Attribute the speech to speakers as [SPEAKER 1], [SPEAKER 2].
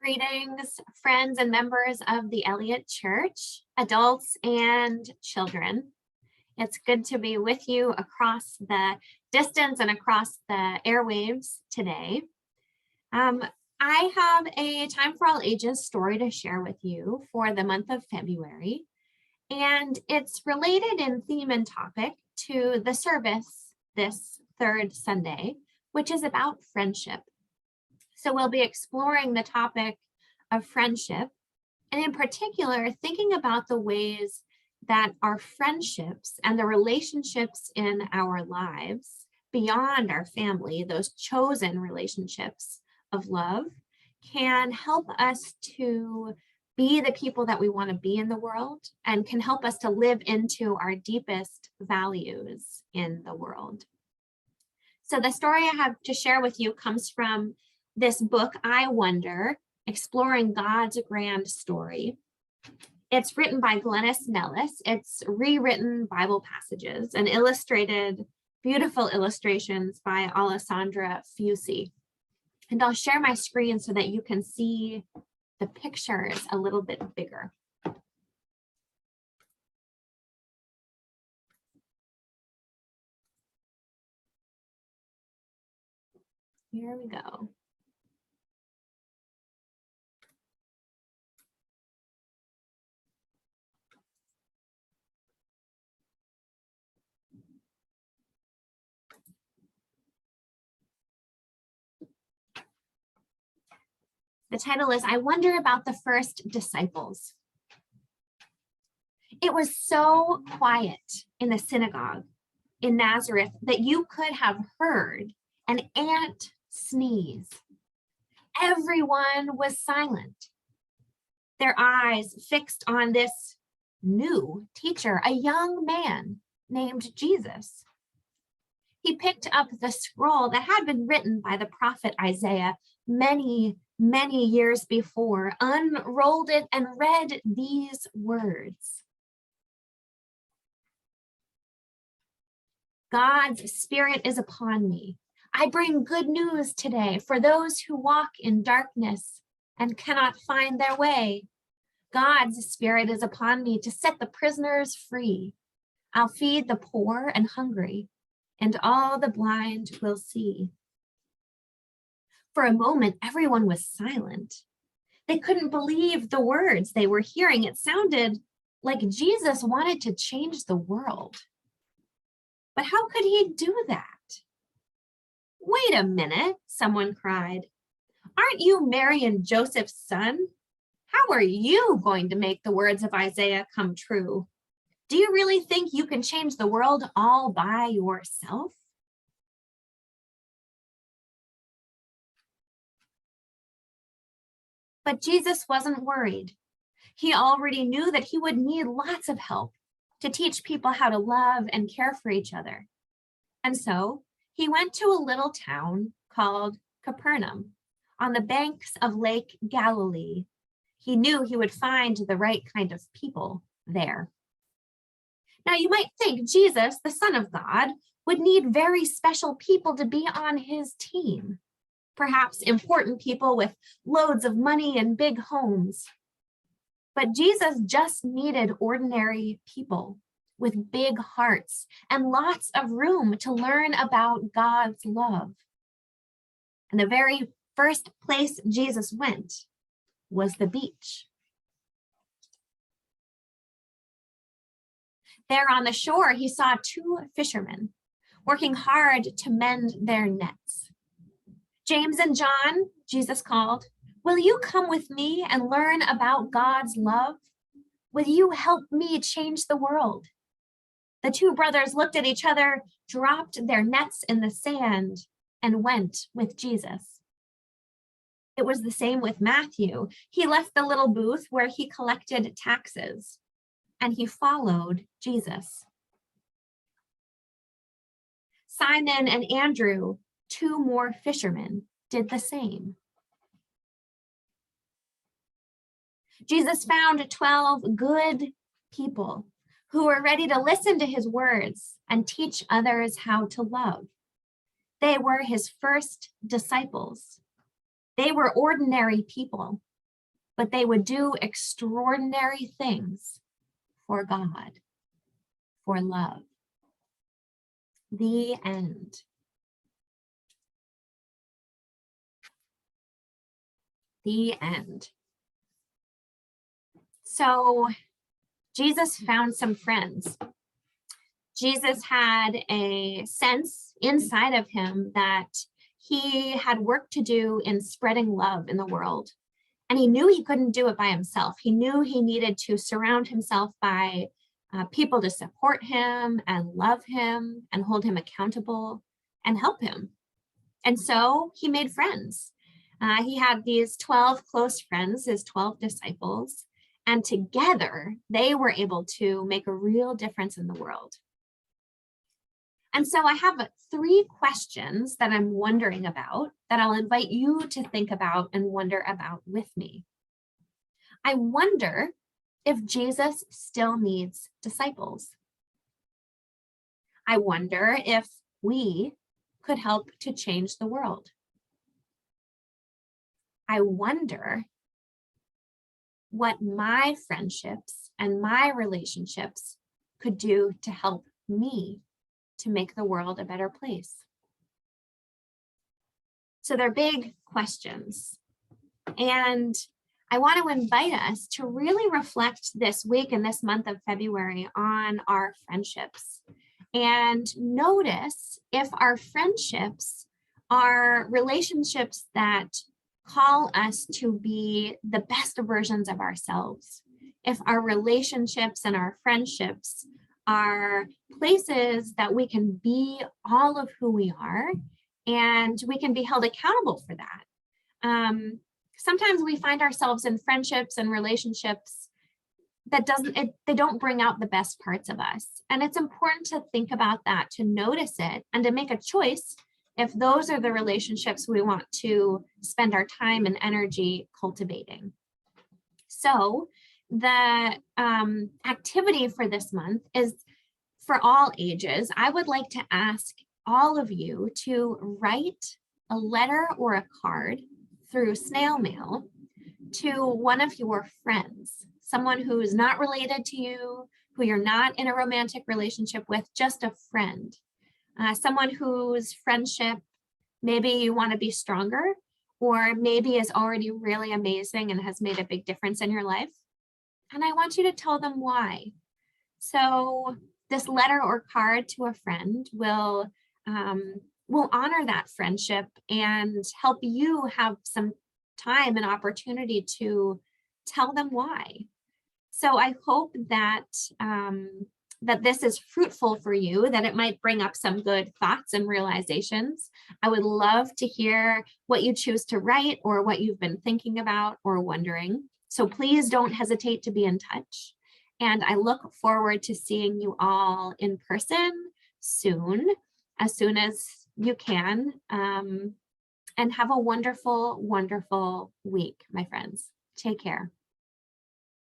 [SPEAKER 1] Greetings, friends and members of the Elliott Church, adults and children. It's good to be with you across the distance and across the airwaves today. I have a Time for All Ages story to share with you for the month of February, and it's related in theme and topic to the service this third Sunday, which is about friendship. So we'll be exploring the topic of friendship, and in particular, thinking about the ways that our friendships and the relationships in our lives beyond our family, those chosen relationships of love, can help us to be the people that we want to be in the world and can help us to live into our deepest values in the world. So the story I have to share with you comes from this book, I Wonder, Exploring God's Grand Story. It's written by Glenys Nellist. It's rewritten Bible passages and illustrated, beautiful illustrations by Alessandra Fussi. And I'll share my screen so that you can see the pictures a little bit bigger. Here we go. The title is, I Wonder About the First Disciples. It was so quiet in the synagogue in Nazareth that you could have heard an ant sneeze. Everyone was silent, their eyes fixed on this new teacher, a young man named Jesus. He picked up the scroll that had been written by the prophet Isaiah many years before, unrolled it, and read these words. God's Spirit is upon me. I bring good news today for those who walk in darkness and cannot find their way. God's Spirit is upon me to set the prisoners free. I'll feed the poor and hungry, and all the blind will see. For a moment, everyone was silent. They couldn't believe the words they were hearing. It sounded like Jesus wanted to change the world. But how could he do that? Wait a minute, someone cried. Aren't you Mary and Joseph's son? How are you going to make the words of Isaiah come true? Do you really think you can change the world all by yourself? But Jesus wasn't worried. He already knew that he would need lots of help to teach people how to love and care for each other. And so he went to a little town called Capernaum on the banks of Lake Galilee. He knew he would find the right kind of people there. Now you might think Jesus, the Son of God, would need very special people to be on his team. Perhaps important people with loads of money and big homes. But Jesus just needed ordinary people with big hearts and lots of room to learn about God's love. And the very first place Jesus went was the beach. There on the shore, he saw two fishermen working hard to mend their nets. James and John, Jesus called, will you come with me and learn about God's love? Will you help me change the world? The two brothers looked at each other, dropped their nets in the sand, and went with Jesus. It was the same with Matthew. He left the little booth where he collected taxes, and he followed Jesus. Simon and Andrew, two more fishermen, did the same. Jesus found 12 good people who were ready to listen to his words and teach others how to love. They were his first disciples. They were ordinary people but they would do extraordinary things for God, for love. The end. The end. So Jesus found some friends. Jesus had a sense inside of him that he had work to do in spreading love in the world. And he knew he couldn't do it by himself. He knew he needed to surround himself by people to support him and love him and hold him accountable and help him. And so he made friends. He had these 12 close friends, his 12 disciples, and together they were able to make a real difference in the world. And so I have 3 questions that I'm wondering about that I'll invite you to think about and wonder about with me. I wonder if Jesus still needs disciples. I wonder if we could help to change the world. I wonder what my friendships and my relationships could do to help me to make the world a better place. So they're big questions. And I want to invite us to really reflect this week and this month of February on our friendships and notice if our friendships are relationships that call us to be the best versions of ourselves. If our relationships and our friendships are places that we can be all of who we are and we can be held accountable for that. Sometimes we find ourselves in friendships and relationships that they don't bring out the best parts of us. And it's important to think about that, to notice it, and to make a choice if those are the relationships we want to spend our time and energy cultivating. So the activity for this month is for all ages. I would like to ask all of you to write a letter or a card through snail mail to one of your friends, someone who is not related to you, who you're not in a romantic relationship with, just a friend, someone whose friendship maybe you want to be stronger, or maybe is already really amazing and has made a big difference in your life. And I want you to tell them why. So this letter or card to a friend will honor that friendship and help you have some time and opportunity to tell them why. So I hope that that this is fruitful for you, that it might bring up some good thoughts and realizations. I would love to hear what you choose to write or what you've been thinking about or wondering. So please don't hesitate to be in touch. And I look forward to seeing you all in person soon as you can. And have a wonderful, wonderful week, my friends. Take care.